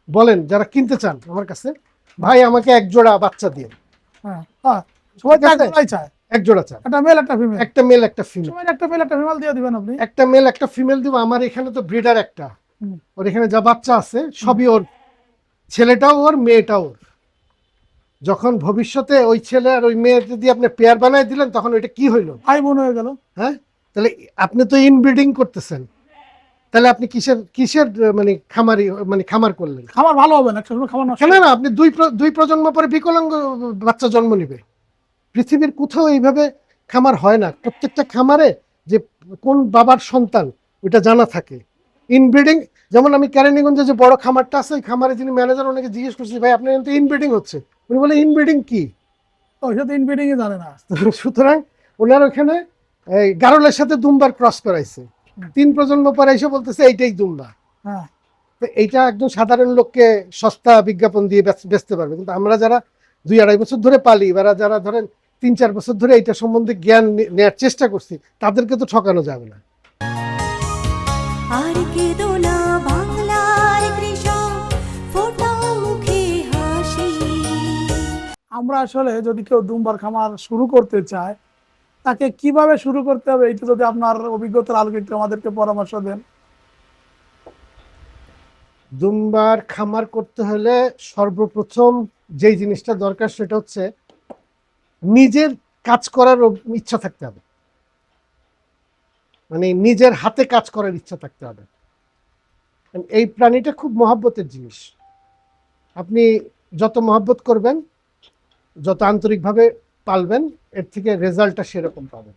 বলেন যারা কিনতে চান আমার কাছে, ভাই আমাকে এক জোড়া বাচ্চা দিয়ে। হ্যাঁ হ্যাঁ, সবাই তো এক জোড়াই চায়, এক জোড়া চান? একটা মেল একটা ফিমেল। একটা মেল একটা ফিমেল। সবাই একটা মেল একটা ফিমেল দিয়ে দিবেন আপনি। একটা মেল একটা ফিমেল দিব। আমার এখানে তো ব্রিডার একটা, ওর এখানে যা বাচ্চা আছে সবই ওর, ছেলেটাও ওর মেয়েটাও ওর। যখন ভবিষ্যতে ওই ছেলে আর ওই মেয়ে যদি আপনি পেয়ার বানায় দিলেন তখন ওইটা কি হইলো? ভাই বোন হয়ে গেল। হ্যাঁ, তাহলে আপনি তো ইনব্রিডিং করতেছেন, তাহলে আপনি কিসের কিসের মানে খামারি মানে খামার করলেন? খামার ভালো হবে না, একটা সময় খামার নষ্ট কেন না, আপনি দুই প্রজন্ম পরে বিকলাঙ্গ বাচ্চা জন্ম নিবে। পৃথিবীর কোথাও এইভাবে খামার হয় না। প্রত্যেকটা খামারে যে কোন বাবার সন্তান ওটা জানা থাকে। ইনব্রিডিং, যেমন আমি কেরানীগঞ্জে যে বড় খামারটা আছে, ওই খামারে যিনি ম্যানেজার ওনাকে জিজ্ঞেস করছি, ভাই আপনার কিন্তু ইনব্রিডিং হচ্ছে। উনি বলে ইনব্রিডিং কি? ওই সাথে ইনব্রিডিং এ জানে না। সুতরাং ওনার ওখানে এই গারলের সাথে দুম্বার ক্রস করাইছে, 3 প্রজন্ম পরে এসে বলতেছে এইটাই দুম্বা। হ্যাঁ, তো এইটা একদম সাধারণ লোককে সস্তা বিজ্ঞাপন দিয়ে বেচতে পারবে, কিন্তু আমরা যারা 2-2.5 বছর ধরে পালি, বা যারা ধরেন 3-4 বছর ধরে এটা সম্বন্ধে জ্ঞান নেওয়ার চেষ্টা করছি, তাদেরকে তো ঠকানো যাবে না। আর কেঁদো না বাংলার কৃষক, ফোটাও মুখে হাসি। আমরা আসলে যদি কেউ দুম্বার খামার শুরু করতে চায়, তাকে কিভাবে শুরু করতে হবে, এটা যদি আপনার অভিজ্ঞতার আলোকে একটু আমাদেরকে পরামর্শ দেন। দুম্বার খামার করতে হলে সর্বপ্রথম যেই জিনিসটা দরকার সেটা হচ্ছে নিজের কাজ করার ইচ্ছা থাকতে হবে, মানে নিজের হাতে কাজ করার ইচ্ছা থাকতে হবে। এই প্রাণীটা খুব মহব্বতের জিনিস। আপনি যত মহব্বত করবেন, যত আন্তরিকভাবে পালবেন, এর থেকে রেজাল্টটা সেরকম পাবেন।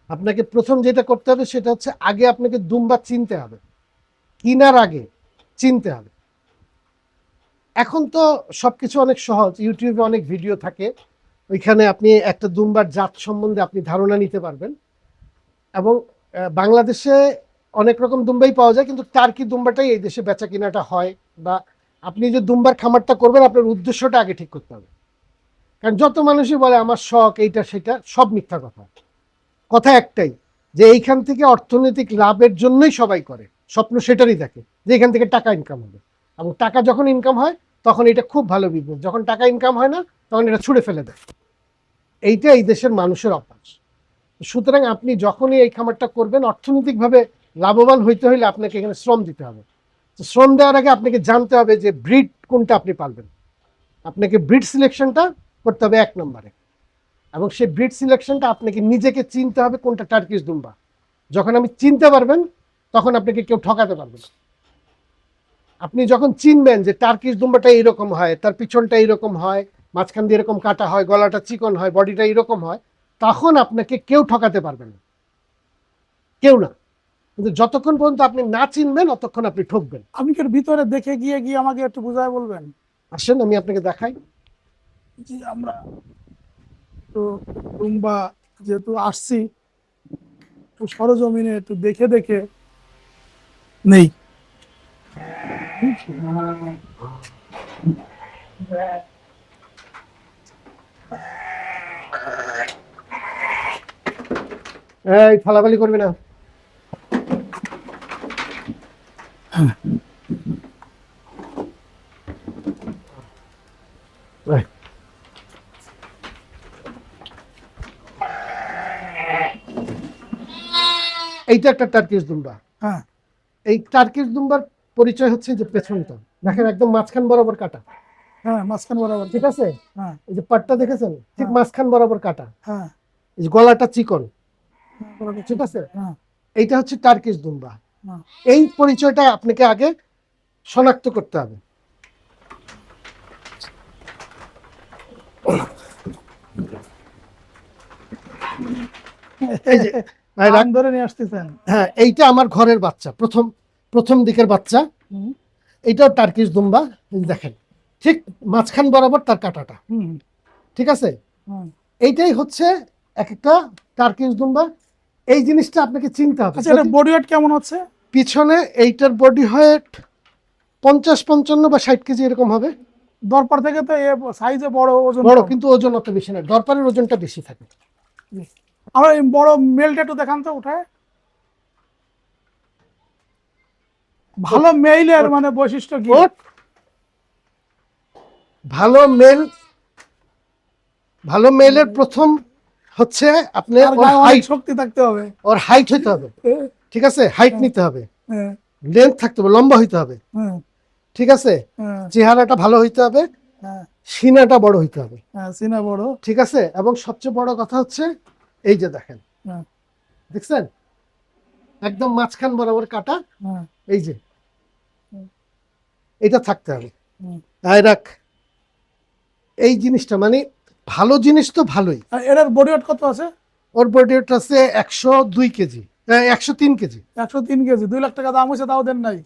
আপনাকে প্রথম যেটা করতে হবে সেটা হচ্ছে আগে আপনাকে দুম্বা চিনতে হবে, কিনার আগে চিনতে হবে। এখন তো সবকিছু অনেক সহজ, ইউটিউবে অনেক ভিডিও থাকে, ওইখানে আপনি একটা দুম্বার জাত সম্বন্ধে আপনি ধারণা নিতে পারবেন। এবং বাংলাদেশে অনেক রকম দুম্বাই পাওয়া যায়, কিন্তু টার্কি দুম্বাটাই এই দেশে বেচা কিনাটা হয়। বা আপনি যে দুম্বার খামারটা করবেন আপনার উদ্দেশ্যটা আগে ঠিক করতে হবে। কারণ যত মানুষই বলে আমার শখ এইটা সেটা, সব মিথ্যা কথা। কথা একটাই, যে এইখান থেকে অর্থনৈতিক লাভের জন্যই সবাই করে, স্বপ্ন সেটারই দেখে যে এখান থেকে টাকা ইনকাম হবে। এবং টাকা যখন ইনকাম হয় তখন এটা খুব ভালো বিজনেস, যখন টাকা ইনকাম হয় না তখন এটা ছুঁড়ে ফেলে দেয়। এইটা এই দেশের মানুষের অভ্যাস। সুতরাং আপনি যখনই এই খামারটা করবেন, অর্থনৈতিকভাবে লাভবান হইতে হলে আপনাকে এখানে শ্রম দিতে হবে। তো শ্রম দেওয়ার আগে আপনাকে জানতে হবে যে ব্রিড কোনটা আপনি পালবেন। আপনাকে ব্রিড সিলেকশনটা করতে হবে 1 নম্বরে। এবং সেই ব্রিড সিলেকশনটা আপনাকে নিজেকে চিনতে হবে কোনটা টার্কিশ দুম্বা। যখন আপনি চিনতে পারবেন তখন আপনাকে কেউ ঠকাতে পারবে না। আপনি যখন চিনবেন যে টার্কিশ দুম্বাটা এইরকম হয়, তার পিছনটা এইরকম হয়, মাঝখান দিয়ে এরকম কাটা হয়, গলাটা চিকন হয়, বডিটা এইরকম হয়, তখন আপনাকে কেউ ঠকাতে পারবে না, কেউ না। কিন্তু যতক্ষণ পর্যন্ত আপনি না চিনবেন ততক্ষণ আপনি ঠকবেন। আপনি কি এর ভিতরে দেখে গিয়ে গিয়ে আমাকে একটু বুঝায় বলবেন? আসেন আমি আপনাকে দেখাই। জি, আমরা তো দুম্বা যেহেতু আসছি, একটু সরজমিনে একটু দেখে দেখে নেই। এই ফালাফালি করবি না। এই। এইটা একটা টার্কিশ দুম্বা। হ্যাঁ এই টার্কিশ দুম্বার পরিচয় হচ্ছে যে পেছনটা দেখেন একদম মাঝখান বরাবর কাটা, হ্যাঁ, মাঝখান বরাবর। ঠিক আছে? হ্যাঁ এই যে পাটটা দেখেছেন ঠিক হ্যাঁ। মাঝখান বরাবর কাটা, হ্যাঁ এই যে গলাটা চিকন, বরাবর, ঠিক আছে? হ্যাঁ এইটা হচ্ছে টার্কিশ দুম্বা। হ্যাঁ। এই পরিচয়টা আপনাকে আগে শনাক্ত করতে হবে। এই যে রান ধরে নিয়ে আসতেছেন। হ্যাঁ, এইটা আমার ঘরের বাচ্চা, প্রথম দিকের বাচ্চা। হুম, এইটাও টার্কিশ দুম্বা। এই দেখেন ঠিক মাঝখান বরাবর তার কাটাটা, হুম, ঠিক আছে? হুম। এইটাই হচ্ছে এক একটা টার্কিশ দুম্বা। এই জিনিসটা আপনাকে চিনতে হবে। আচ্ছা, এটা বডি ওয়েট কেমন হচ্ছে? পিছনে এইটার বডি ওয়েট 50-55 বা 60 কেজি এরকম হবে। দরপার থেকে তো সাইজে বড়, ওজন বড়, কম। কিন্তু ওজন অত বেশি না, দরপারের ওজনটা বেশি থাকে। আমরা এই বড় মেলটা একটু দেখান তো উঠায়। ভালো মেইলের মানে বৈশিষ্ট্য কি? ওঠ। ভালো মেল, ভালো মেলের প্রথম হচ্ছে আপনার তার ওর গায়ে অনেক হাইট, শক্তি থাকতে হবে। ওর হাইট হইতে হবে, ঠিক আছে, হাইট নিতে হবে, হ্যাঁ, লেন্থ থাকতে হবে, লম্বা হইতে হবে, হ্যাঁ, ঠিক আছে, হ্যাঁ, চেহারাটা ভালো হইতে হবে, হ্যাঁ, সিনাটা বড় হইতে হবে, হ্যাঁ, সিনা বড়। ঠিক আছে, এবং সবচেয়ে বড় কথা হচ্ছে এই যে দেখেন, হ্যাঁ, দেখছেন একদম মাঝখান বরাবর কাটা, হ্যাঁ, এই যে এটা থাকতে হবে। হুম। আয় রাখ, এই জিনিসটা মানে ভালো জিনিস তো ভালোই। আর এটার বডি ওয়েট কত আছে? ওর বডি ওয়েট আছে 102 কেজি, 103 কেজি। 103 কেজি। 2 লাখ টাকা দাম হয়েছে, তাও দেন নাই?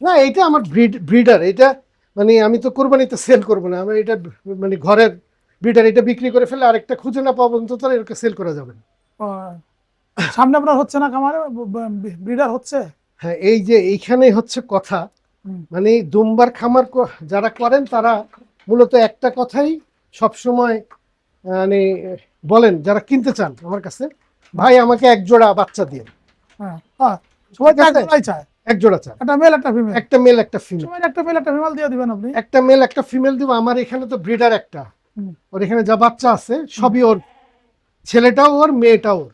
না এটা আমার ব্রিডার, এটা মানে আমি তো কোরবানিতে সেল করবো না, আমার এটা মানে ঘরের ব্রিডার, এটা বিক্রি করে ফেলে আরেকটা খুঁজে না পাওয়া পর্যন্ত তো এরকে সেল করা যাবে না। ও, সামনে আপনার হচ্ছে না খামারে ব্রিডার হচ্ছে? হ্যাঁ, এই যে এইখানেই হচ্ছে কথা, হুম। মানে দুম্বার খামার যারা করেন তারা মূলত একটা কথাই সবসময় মানে বলেন, যারা কিনতে চান আমার কাছে, ভাই আমাকে এক জোড়া বাচ্চা দিয়ে। হ্যাঁ, হ্যাঁ, সবাই তো ঠিক আছে? একজোড়াই চায়, এক জোড়া চান, একটা মেল একটা ফিমেল। একটা মেল একটা ফিমেল। সবাই একটা মেল একটা ফিমেল দিয়ে দিবেন আপনি। একটা মেল একটা ফিমেল দিব। আমার এখানে তো ব্রিডার একটা, হুম। ওর এখানে যা বাচ্চা আছে সবই ওর, ছেলেটাও ওর মেয়েটাও ওর।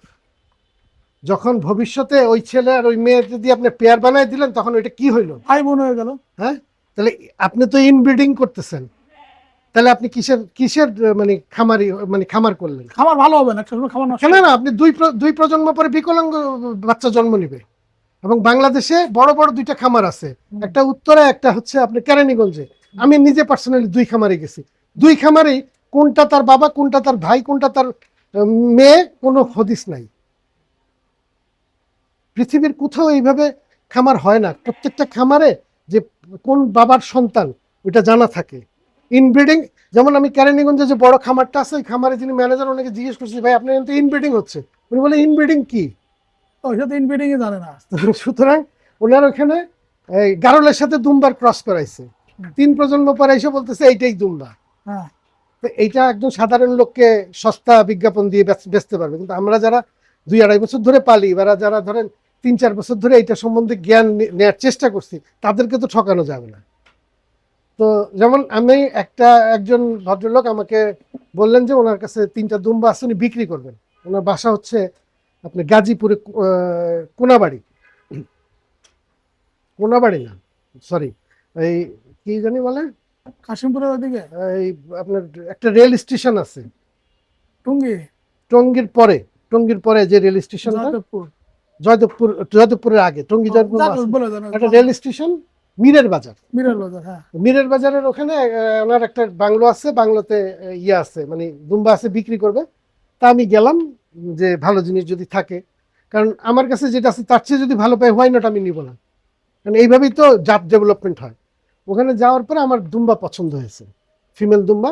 যখন ভবিষ্যতে ওই ছেলে আর ওই মেয়ে যদি আপনি পেয়ার বানায় দিলেন তখন ওইটা কি হইলো? ভাই বোন হয়ে গেল। হ্যাঁ, তাহলে আপনি তো ইনব্রিডিং করতেছেন, তাহলে আপনি কিসের কিসের মানে খামারি মানে খামার করলেন? খামার ভালো হবে না, একটা সময় খামার নষ্ট কেন হবে। না, আপনি দুই প্রজন্ম পরে বিকলাঙ্গ বাচ্চা জন্ম নিবে। এবং বাংলাদেশে বড় বড় দুইটা খামার আছে, একটা উত্তরে একটা হচ্ছে আপনি কেরানীগঞ্জে। আমি নিজে পার্সোনালি 2 খামারে গেছি, 2 খামারেই কোনটা তার বাবা, কোনটা তার ভাই, কোনটা তার মেয়ে, কোনো হদিস নাই। পৃথিবীর কোথাও এইভাবে খামার হয় না। প্রত্যেকটা খামারে যে কোন বাবার সন্তান ওইটা জানা থাকে। ইনব্রিডিং, যেমন আমি কেরানীগঞ্জে যে বড় খামারটা আছে, ওই খামারে যিনি ম্যানেজার, ওনাকে জিজ্ঞেস করছি ভাই আপনার কিন্তু ইনব্রিডিং হচ্ছে, উনি বলে ইনব্রিডিং কি? ওই সাথে ইনব্রিডিং এ জানে না। সুতরাং ওনার ওখানে এই গারলের সাথে দুম্বার ক্রস করাইছে, 3 প্রজন্ম পরে এসে বলতেছে এইটাই দুম্বা। হ্যাঁ, তো এইটা একদম সাধারণ লোককে সস্তা বিজ্ঞাপন দিয়ে বেচতে পারবে, কিন্তু আমরা যারা 2-2.5 বছর ধরে পালি, বা যারা ধরেন 3-4 বছর ধরে এইটা সম্বন্ধে জ্ঞান নেওয়ার চেষ্টা করছি, তাদেরকে তো ঠকানো যাবে না। তো যেমন আমি একজন ভদ্রলোক আমাকে বললেন যে ওনার কাছে 3টা দুম্বা আছে, উনি বিক্রি করবেন। ওনার বাসা হচ্ছে আপনি গাজীপুরে কোনাবাড়ি, কোনাবাড়ি না সরি, এই কি জানি বলে, কাশিমপুরের ওইদিকে এই আপনার একটা রেল স্টেশন আছে টুঙ্গি, টঙ্গীর পরে যে রেল স্টেশনটা, যাদবপুর, জয়দেবপুরের আগে, টঙ্গী জয়দেবপুর বলে দেন। একটা রেল স্টেশন, মীরের বাজার। মিরর বাজার, হ্যাঁ। মীরের বাজারের ওখানে ওনার একটা বাংলো আছে, বাংলোতে ইয়ে আছে মানে দুম্বা আছে, বিক্রি করবে। তা আমি গেলাম যে ভালো জিনিস যদি থাকে, কারণ আমার কাছে যেটা আছে তার চেয়ে যদি ভালো পাই, হোয়াই নট, আমি নিব না। কারণ এইভাবেই তো জাত ডেভেলপমেন্ট হয়। ওখানে যাওয়ার পরে আমার দুম্বা পছন্দ হয়েছে, ফিমেল দুম্বা।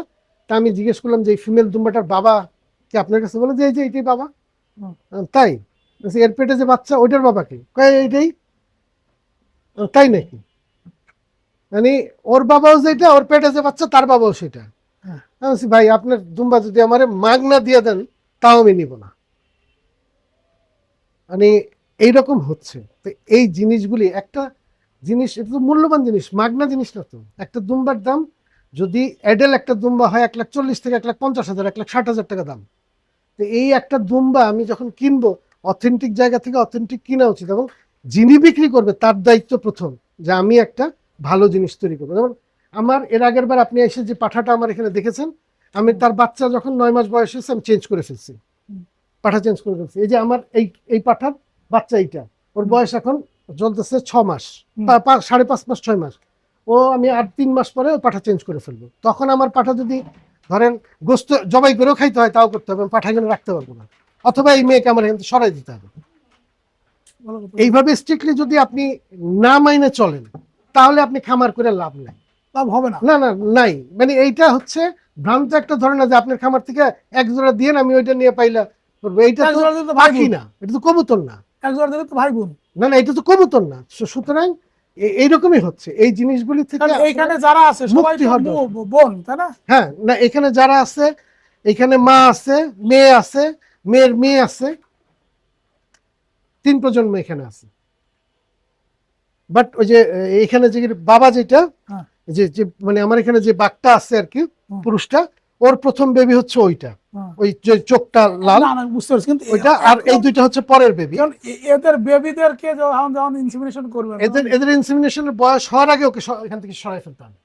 তা আমি জিজ্ঞেস করলাম যে এই ফিমেল দুম্বাটার বাবা কি আপনার কাছে? বলে যে এই যে এইটাই বাবা। তাই? বলছি, এর পেটে যে বাচ্চা ওইটার বাবা কি? কয় এইটাই। তাই নাকি? মানে ওর বাবাও যেটা, ওর পেটে যে বাচ্চা তার বাবাও সেটা। আমি বলছি ভাই আপনার দুম্বা যদি আমার মাগনা দিয়ে দেন তাও আমি নিব না। মানে এইরকম হচ্ছে। তো এই জিনিসগুলি, একটা জিনিস, এটা তো মূল্যবান জিনিস, মাগনা জিনিস না তো। একটা দুম্বার দাম যদি এডেল একটা দুম্বা হয় 1,40,000 থেকে 1,50,000, 1,60,000 টাকা দাম। তো এই একটা দুম্বা আমি যখন কিনবো, অথেন্টিক জায়গা থেকে অথেন্টিক কিনা উচিত, এবং যিনি বিক্রি করবে তার দায়িত্ব প্রথম যে আমি একটা ভালো জিনিস তৈরি করবো। যেমন আমার এর আগের বার আপনি এসে যে পাঠাটা আমার এখানে দেখেছেন, আমি তার বাচ্চা যখন 9 মাস বয়স হয়েছে আমি চেঞ্জ করে ফেলছি, পাঠা চেঞ্জ করে ফেলছি। এই যে আমার এই পাঠার বাচ্চা, এইটা ওর বয়স এখন চলতেছে 6 মাস, 5.5 মাস 6 মাস। ও আমি আর 3 মাস পরে ওই পাঠা চেঞ্জ করে ফেলবো। তখন আমার পাঠা যদি ধরেন গোস্ত জবাই করেও খাইতে হয় তাও করতে হবে, পাঠা এখানে রাখতে পারবো না, অথবা এই মেয়েকে আমার এখানে সরাই দিতে হবে। এইভাবে স্ট্রিক্টলি যদি আপনি না মাইনে চলেন তাহলে আপনি খামার করে লাভ নাই, লাভ হবে না। না না নাই। মানে এইটা হচ্ছে ভ্রান্ত একটা ধারণা যে আপনার খামার থেকে এক জোড়া দিয়ে আমি ওইটা নিয়ে পাইলা করবো। এইটা এক তো জোড়া দিলে তো পাখি ভাই না, এটা তো কবুতর না। এক জোড়া দিলে তো ভাই বোন। না না, এটা তো কবুতর না। সুতরাং এইরকমই হচ্ছে, এই জিনিসগুলি থেকে কারণ এইখানে যারা আছে সবাই মুক্তি তো হওয়ার দরকার। বোন, তাই না? হ্যাঁ, না এখানে যারা আছে, এখানে মা আছে, মেয়ে আছে, মেয়ের মেয়ে আছে, 3 প্রজন্ম এখানে আছে। বাট ওই যে এখানে যে বাবা যেটা হ্যাঁ। যে যে মানে আমার এখানে যে বাঘটা আছে আর কি হুম। পুরুষটা, ওর প্রথম বেবি হচ্ছে ওইটা, হ্যাঁ। ওই যে চোখটা লাল না, না, বুঝতে পারছি, কিন্তু ওইটা, আর এই দুইটা হচ্ছে পরের বেবি। এদের বেবিদেরকে যখন যখন ইনসিমিনেশন করবে, এদের ইনসেমিনেশনের বয়স হওয়ার আগে ওকে এখান থেকে সরাই ফেলতে হবে।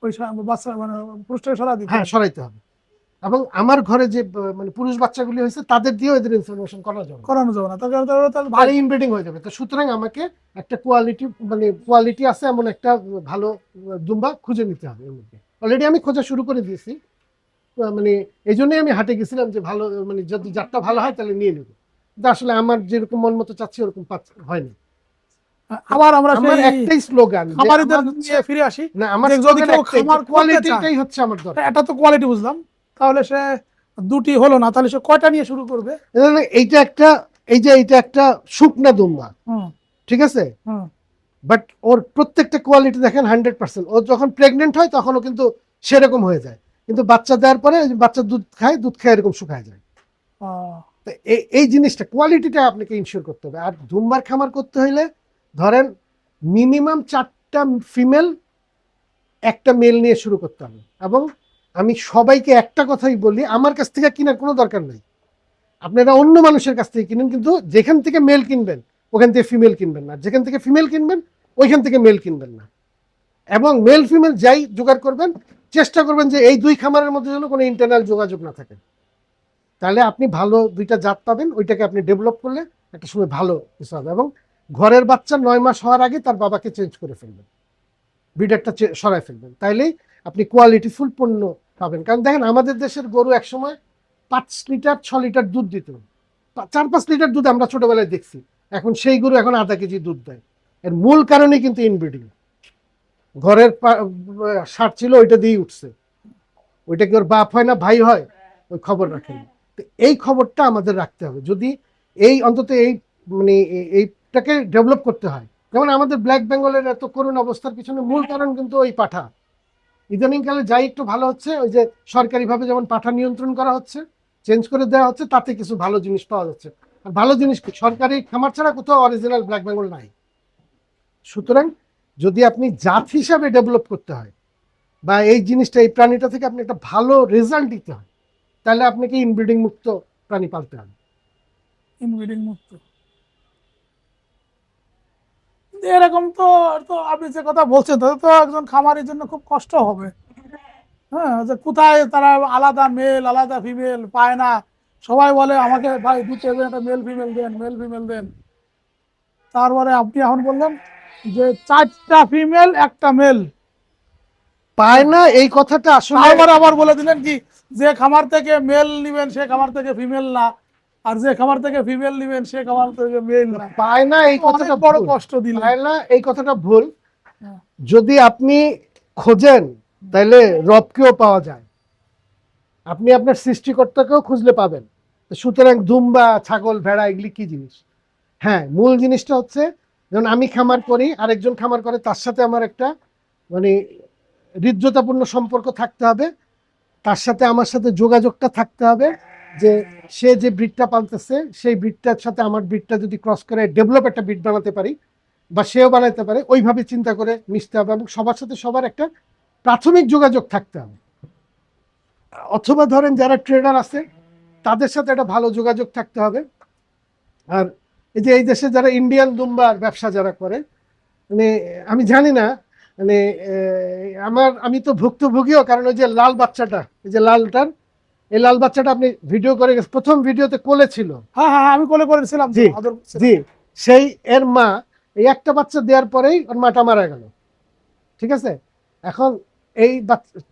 ওই বাচ্চা মানে পুরুষটাকে সরা দিতে হ্যাঁ, হবে। সরাইতে হবে। এবং আমার ঘরে যে মানে পুরুষ বাচ্চাগুলি হয়েছে তাদের দিয়েও এদের ইনসেমিনেশন করা যাবে না। করানো যাবে না, তাহলে ভালো ইনব্রিডিং হয়ে যাবে। তো সুতরাং আমাকে একটা কোয়ালিটি আছে এমন একটা ভালো দুম্বা খুঁজে নিতে হবে। এর মধ্যে অলরেডি আমি খোঁজা শুরু করে দিয়েছি। মানে এই জন্যই আমি হাটে গেছিলাম যে ভালো মানে যদি জাতটা ভালো হয় তাহলে নিয়ে নেব। কিন্তু আসলে আমার যেরকম মন মতো চাচ্ছি ওরকম হয়নি। আবার আমরা আমার সেই একটাই স্লোগান, খামারিদের নিয়ে ফিরে আসি। না আমার যে যদি কেউ খামার করতে কোয়ালিটিটাই হচ্ছে আমার দরকার। এটা তো কোয়ালিটি বুঝলাম, তাহলে সে দুটি হলো না, তাহলে সে কয়টা নিয়ে শুরু করবে? এইটা একটা, এইটা একটা শুকনা দুম্বা, হুম, ঠিক আছে, হুম। বাট ওর প্রত্যেকটা কোয়ালিটি দেখেন 100%। ও যখন প্রেগনেন্ট হয় তখনও কিন্তু সেরকম হয়ে যায়, কিন্তু বাচ্চা দেওয়ার পরে বাচ্চা দুধ খায় এরকম শুকায় যায়। তো এই জিনিসটা কোয়ালিটিটা আপনাকে ইনশিওর করতে হবে। আর দুম্বার খামার করতে হইলে ধরেন মিনিমাম 4টা ফিমেল, একটা মেল নিয়ে শুরু করতে হবে। এবং আমি সবাইকে একটা কথাই বলি, আমার কাছ থেকে কেনার কোনো দরকার নেই, আপনারা অন্য মানুষের কাছ থেকে কিনেন, কিন্তু যেখান থেকে মেল কিনবেন ওখান থেকে ফিমেল কিনবেন না, যেখান থেকে ফিমেল কিনবেন ওইখান থেকে মেল কিনবেন না। এবং মেল ফিমেল যাই জোগাড় করবেন চেষ্টা করবেন যে এই দুই খামারের মধ্যে যেন কোনো ইন্টারনাল যোগাযোগ না থাকে, তাহলে আপনি ভালো দুইটা জাত পাবেন। ওইটাকে আপনি ডেভেলপ করলে একটা সময় ভালো কিছু হবে। এবং ঘরের বাচ্চা 9 মাস হওয়ার আগে তার বাবাকে চেঞ্জ করে ফেলবেন, ব্রিডারটা সরাই ফেলবেন, তাইলেই আপনি কোয়ালিটিফুল পণ্য পাবেন। কারণ দেখেন আমাদের দেশের গরু একসময় 5 লিটার 6 লিটার দুধ দিত, 4-5 লিটার দুধ আমরা ছোটবেলায় দেখছি। এখন সেই গরু এখন আধা কেজি দুধ দেয়। এর মূল কারণই কিন্তু ইনব্রিডিং। ঘরের সার ছিল ওইটা দিয়েই উঠছে, ওইটা কি ওর বাপ হয় না ভাই হয় ওই খবর রাখেন। তো এই খবরটা আমাদের রাখতে হবে, যদি এই অন্তত এই মানে এইটাকে ডেভেলপ করতে হয়। যেমন আমাদের ব্ল্যাক বেঙ্গলের এত করুণ অবস্থার পিছনে মূল কারণ কিন্তু ওই পাঠা। ইদানিংকালে যাই একটু ভালো হচ্ছে, ওই যে সরকারিভাবে যেমন পাঠা নিয়ন্ত্রণ করা হচ্ছে, চেঞ্জ করে দেওয়া হচ্ছে, তাতে কিছু ভালো জিনিস পাওয়া যাচ্ছে। আর ভালো জিনিস কি, সরকারি খামার ছাড়া কোথাও অরিজিনাল ব্ল্যাক বেঙ্গল নাই। সুতরাং যদি আপনি জাত হিসাবে ডেভেলপ করতে হয় বা এই জিনিসটা এই প্রাণীটা থেকে আপনি একটা ভালো রেজাল্ট দিতে হয়, তাহলে আপনাকে ইনব্রিডিং মুক্ত প্রাণী পালতে হবে। ইনব্রিডিং মুক্ত। কিন্তু এরকম তো তো আপনি যে কথা বলছেন তাতে তো একজন খামারের জন্য খুব কষ্ট হবে। হ্যাঁ, যে কোথায় তারা আলাদা মেল আলাদা ফিমেল পায় না, সবাই বলে আমাকে ভাই দিতে হবে একটা মেল ফিমেল দেন, মেল ফিমেল দেন। তারপরে আপনি এখন বললেন যে 4টা ফিমেল একটা মেল পায় না, এই কথাটা আসলে আবার বলে দিলেন কি যে খামার থেকে মেল নিবেন সে খামার থেকে ফিমেল না, আর যে খামার থেকে ফিমেল নিবেন সে খামার থেকে মেল না। পায় না, এই কথাটা বড় ভুল। কষ্ট দিলেন। পায় না এই কথাটা ভুল। হ্যাঁ। যদি আপনি খোঁজেন তাহলে রবকেও পাওয়া যায়, আপনি আপনার সৃষ্টিকর্তাকেও খুঁজলে পাবেন। সুতরাং দুম্বা ছাগল ভেড়া এগুলি কি জিনিস? হ্যাঁ, মূল জিনিসটা হচ্ছে যেমন আমি খামার করি, আরেকজন খামার করে, তার সাথে আমার একটা মানে হৃদ্যতাপূর্ণ সম্পর্ক থাকতে হবে, তার সাথে আমার সাথে যোগাযোগটা থাকতে হবে, যে সে যে ব্রিডটা পালতেছে সেই ব্রিডটার সাথে আমার ব্রিডটা যদি ক্রস করে ডেভেলপ একটা ব্রিড বানাতে পারি বা সেও বানাতে পারে, ওইভাবে চিন্তা করে মিশতে হবে। এবং সবার সাথে সবার একটা প্রাথমিক যোগাযোগ থাকতে হবে। অথবা ধরেন যারা ট্রেডার আছে তাদের সাথে একটা ভালো যোগাযোগ থাকতে হবে। আর এই দেশে যারা ইন্ডিয়ান দুম্বার ব্যবসা যারা করে, মানে আমি জানি না, মানে আমি তো ভুক্তভোগীও, কারণ ওই যে লাল বাচ্চাটা, এই যে লালটার, এই লাল বাচ্চাটা আপনি ভিডিও করে গেছে, প্রথম ভিডিওতে কোলে ছিল। হ্যাঁ হ্যাঁ, আমি কোলে করেছিলাম। জি জি, সেই এর মা এই একটা বাচ্চা দেওয়ার পরেই ওর মাটা মারা গেল, ঠিক আছে। এখন এই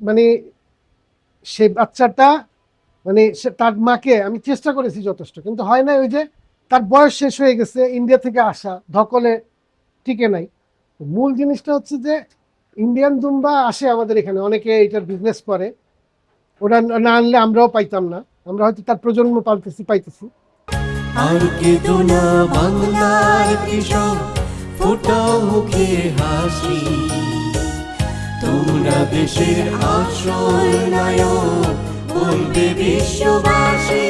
মানে সেই বাচ্চাটা মানে তার মাকে আমি চেষ্টা করেছি যথেষ্ট, কিন্তু হয় না। ওই যে তার বয়স শেষ হয়ে গেছে, ইন্ডিয়া থেকে আসা, ধকলে টিকে নাই। মূল জিনিসটা হচ্ছে যে ইন্ডিয়ান দুম্বা আসে আমাদের এখানে, অনেকে এটার বিজনেস করে, ওরা না আনলে আমরাও পাইতাম না, আমরা হয়তো তার প্রজন্ম পাইতেছি। আর কেঁদো না বাংলার কৃষক, ফোটাও মুখে হাসি, তোমরা দেশের আশ্রয় নায়ক, বলবে বিশ্ববাসী।